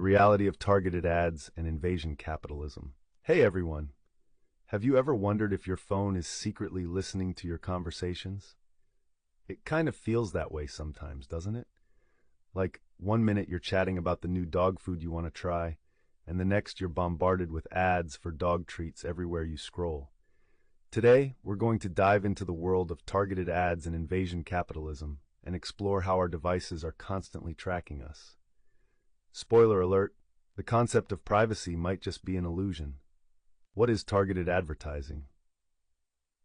The reality of targeted ads and invasion capitalism. Hey everyone, have you ever wondered if your phone is secretly listening to your conversations? It kind of feels that way sometimes, doesn't it? Like one minute you're chatting about the new dog food you want to try, and the next you're bombarded with ads for dog treats everywhere you scroll. Today, we're going to dive into the world of targeted ads and invasion capitalism and explore how our devices are constantly tracking us. Spoiler alert, the concept of privacy might just be an illusion. What is targeted advertising?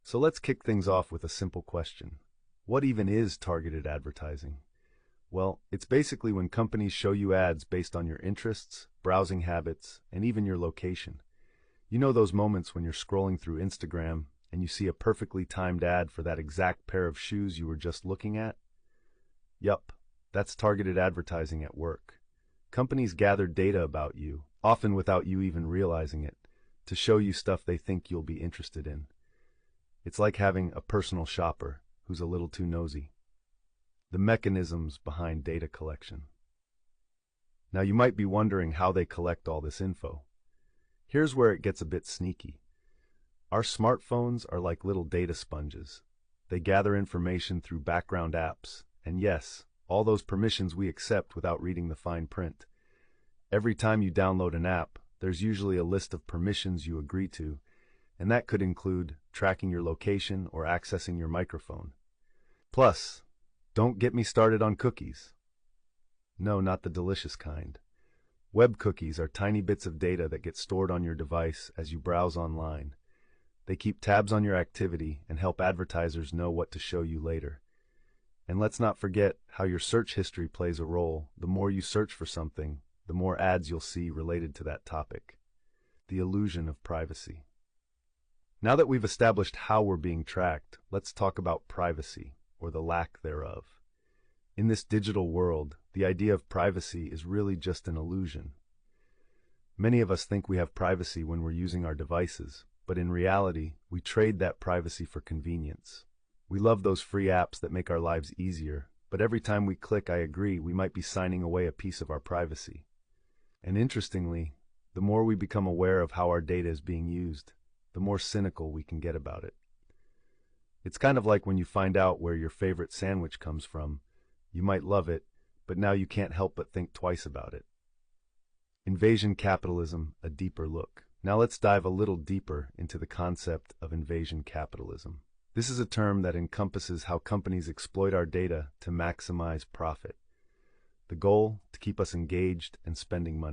So let's kick things off with a simple question. What even is targeted advertising? Well, it's basically when companies show you ads based on your interests, browsing habits, and even your location. You know those moments when you're scrolling through Instagram and you see a perfectly timed ad for that exact pair of shoes you were just looking at? Yup, that's targeted advertising at work. Companies gather data about you, often without you even realizing it, to show you stuff they think you'll be interested in. It's like having a personal shopper who's a little too nosy. The mechanisms behind data collection. Now you might be wondering how they collect all this info. Here's where it gets a bit sneaky. Our smartphones are like little data sponges. They gather information through background apps, and yes, all those permissions we accept without reading the fine print. Every time you download an app, there's usually a list of permissions you agree to, and that could include tracking your location or accessing your microphone. Plus, don't get me started on cookies. No, not the delicious kind. Web cookies are tiny bits of data that get stored on your device as you browse online. They keep tabs on your activity and help advertisers know what to show you later. And let's not forget how your search history plays a role. The more you search for something, the more ads you'll see related to that topic. The illusion of privacy. Now that we've established how we're being tracked, let's talk about privacy, or the lack thereof. In this digital world, the idea of privacy is really just an illusion. Many of us think we have privacy when we're using our devices, but in reality, we trade that privacy for convenience. We love those free apps that make our lives easier, but every time we click I agree, we might be signing away a piece of our privacy. And interestingly, the more we become aware of how our data is being used, the more cynical we can get about it. It's kind of like when you find out where your favorite sandwich comes from. You might love it, but now you can't help but think twice about it. Invasion capitalism, a deeper look. Now let's dive a little deeper into the concept of invasion capitalism. This is a term that encompasses how companies exploit our data to maximize profit. The goal, to keep us engaged and spending money.